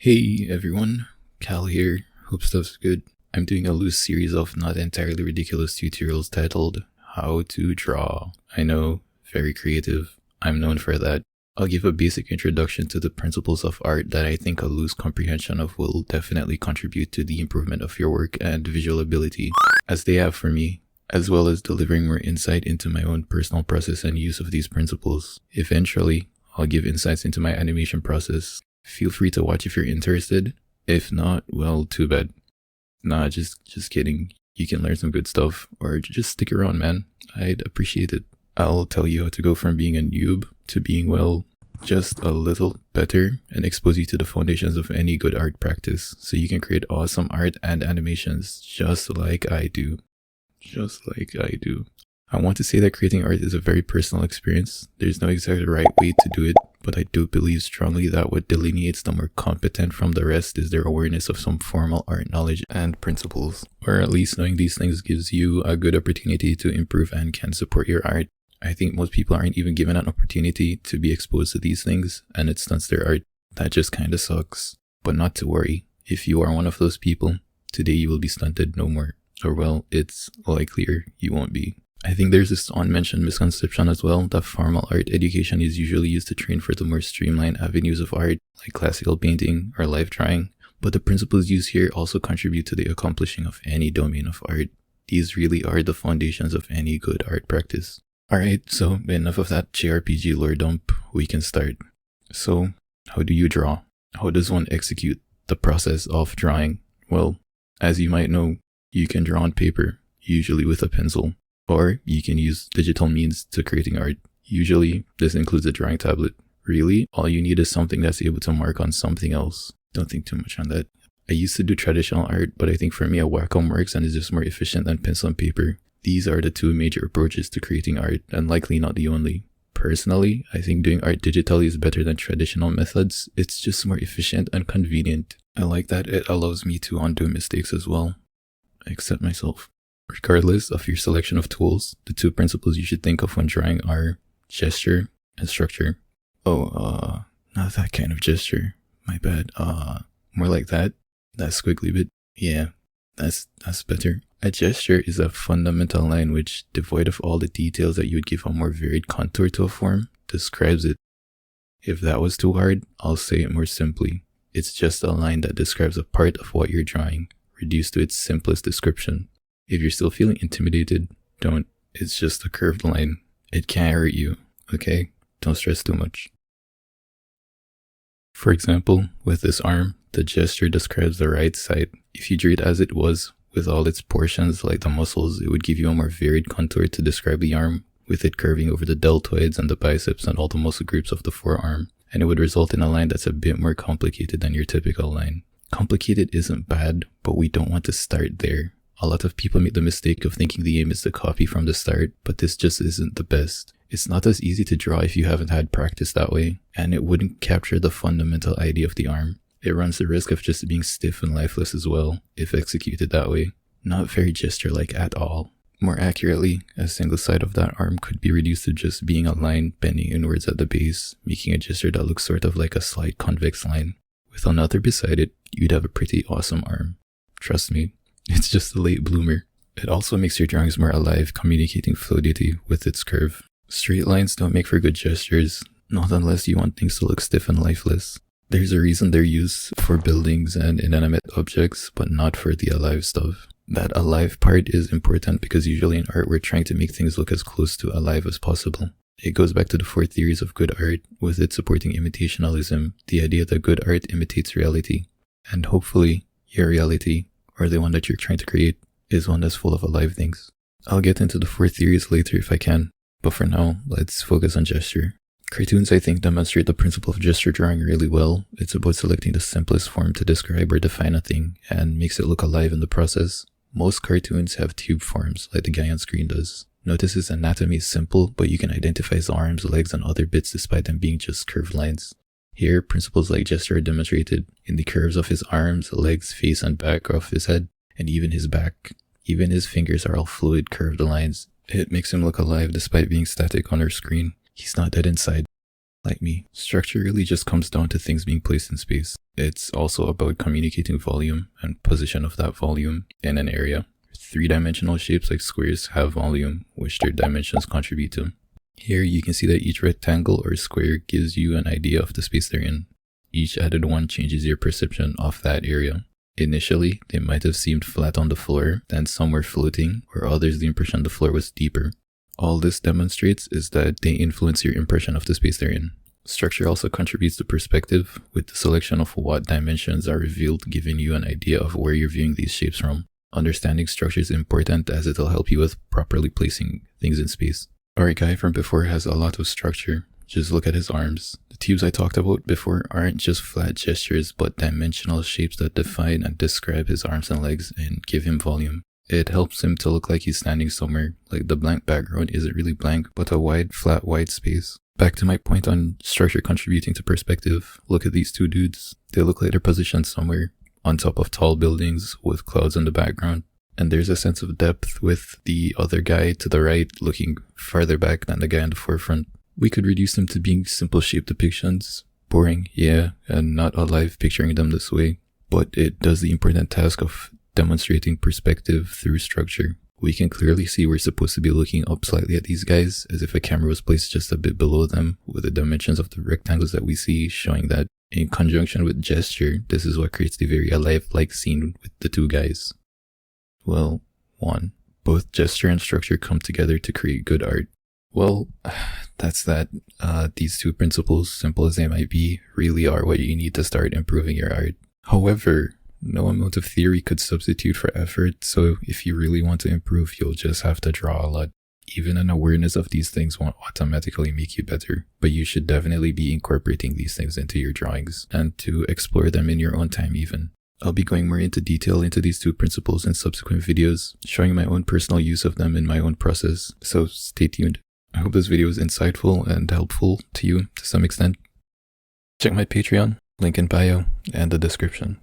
Hey everyone, Cal here. Hope stuff's good. I'm doing a loose series of not entirely ridiculous tutorials titled How to Draw. I know, very creative. I'm known for that. I'll give a basic introduction to the principles of art that I think a loose comprehension of will definitely contribute to the improvement of your work and visual ability, as they have for me, as well as delivering more insight into my own personal process and use of these principles. Eventually, I'll give insights into my animation process. Feel free to watch if you're interested. If not, well, too bad. Nah, just kidding. You can learn some good stuff, or just stick around, man. I'd appreciate it. I'll tell you how to go from being a noob to being, well, just a little better, and expose you to the foundations of any good art practice, so you can create awesome art and animations just like I do. I want to say that creating art is a very personal experience. There's no exact right way to do it, but I do believe strongly that what delineates the more competent from the rest is their awareness of some formal art knowledge and principles. Or at least knowing these things gives you a good opportunity to improve and can support your art. I think most people aren't even given an opportunity to be exposed to these things, and it stunts their art. That just kinda sucks. But not to worry, if you are one of those people, today you will be stunted no more. Or well, it's likelier you won't be. I think there's this unmentioned misconception as well that formal art education is usually used to train for the more streamlined avenues of art, like classical painting or life drawing, but the principles used here also contribute to the accomplishing of any domain of art. These really are the foundations of any good art practice. Alright, so enough of that JRPG lore dump, we can start. So, how do you draw? How does one execute the process of drawing? Well, as you might know, you can draw on paper, usually with a pencil. Or you can use digital means to creating art. Usually, this includes a drawing tablet. Really, all you need is something that's able to mark on something else. Don't think too much on that. I used to do traditional art, but I think for me a Wacom works and is just more efficient than pencil and paper. These are the two major approaches to creating art, and likely not the only. Personally, I think doing art digitally is better than traditional methods. It's just more efficient and convenient. I like that it allows me to undo mistakes as well. I accept myself. Regardless of your selection of tools, the two principles you should think of when drawing are gesture and structure. Oh, not that kind of gesture. My bad. More like that squiggly bit. Yeah, that's better. A gesture is a fundamental line which, devoid of all the details that you would give a more varied contour to a form, describes it. If that was too hard, I'll say it more simply. It's just a line that describes a part of what you're drawing, reduced to its simplest description. If you're still feeling intimidated, don't. It's just a curved line. It can't hurt you, okay? Don't stress too much. For example, with this arm, the gesture describes the right side. If you drew it as it was, with all its portions like the muscles, it would give you a more varied contour to describe the arm, with it curving over the deltoids and the biceps and all the muscle groups of the forearm, and it would result in a line that's a bit more complicated than your typical line. Complicated isn't bad, but we don't want to start there. A lot of people make the mistake of thinking the aim is to copy from the start, but this just isn't the best. It's not as easy to draw if you haven't had practice that way, and it wouldn't capture the fundamental idea of the arm. It runs the risk of just being stiff and lifeless as well, if executed that way. Not very gesture-like at all. More accurately, a single side of that arm could be reduced to just being a line bending inwards at the base, making a gesture that looks sort of like a slight convex line. With another beside it, you'd have a pretty awesome arm. Trust me. It's just a late bloomer. It also makes your drawings more alive, communicating fluidity with its curve. Straight lines don't make for good gestures, not unless you want things to look stiff and lifeless. There's a reason they're used for buildings and inanimate objects, but not for the alive stuff. That alive part is important because usually in art we're trying to make things look as close to alive as possible. It goes back to the 4 theories of good art, with it supporting imitationalism, the idea that good art imitates reality. And hopefully, your reality, or the one that you're trying to create, is one that's full of alive things. I'll get into the 4 theories later if I can, but for now, let's focus on gesture. Cartoons, I think, demonstrate the principle of gesture drawing really well. It's about selecting the simplest form to describe or define a thing, and makes it look alive in the process. Most cartoons have tube forms, like the guy on screen does. Notice his anatomy is simple, but you can identify his arms, legs, and other bits despite them being just curved lines. Here, principles like gesture are demonstrated in the curves of his arms, legs, face, and back of his head, and even his back. Even his fingers are all fluid, curved lines. It makes him look alive despite being static on our screen. He's not dead inside. Like me, structure really just comes down to things being placed in space. It's also about communicating volume and position of that volume in an area. Three-dimensional shapes like squares have volume, which their dimensions contribute to. Here you can see that each rectangle or square gives you an idea of the space they're in. Each added one changes your perception of that area. Initially, they might have seemed flat on the floor, then some were floating, or others the impression the floor was deeper. All this demonstrates is that they influence your impression of the space they're in. Structure also contributes to perspective, with the selection of what dimensions are revealed giving you an idea of where you're viewing these shapes from. Understanding structure is important as it'll help you with properly placing things in space. Our guy from before has a lot of structure. Just look at his arms. The tubes I talked about before aren't just flat gestures, but dimensional shapes that define and describe his arms and legs and give him volume. It helps him to look like he's standing somewhere, like the blank background isn't really blank, but a wide, flat, white space. Back to my point on structure contributing to perspective, look at these two dudes. They look like they're positioned somewhere on top of tall buildings with clouds in the background. And there's a sense of depth with the other guy to the right looking farther back than the guy in the forefront. We could reduce them to being simple shape depictions. Boring, yeah, and not alive picturing them this way. But it does the important task of demonstrating perspective through structure. We can clearly see we're supposed to be looking up slightly at these guys, as if a camera was placed just a bit below them, with the dimensions of the rectangles that we see showing that in conjunction with gesture, this is what creates the very alive-like scene with the two guys. Well, 1. Both gesture and structure come together to create good art. Well, that's that. These two principles, simple as they might be, really are what you need to start improving your art. However, no amount of theory could substitute for effort, so if you really want to improve, you'll just have to draw a lot. Even an awareness of these things won't automatically make you better, but you should definitely be incorporating these things into your drawings, and to explore them in your own time even. I'll be going more into detail into these two principles in subsequent videos, showing my own personal use of them in my own process, so stay tuned. I hope this video was insightful and helpful to you to some extent. Check my Patreon, link in bio, and the description.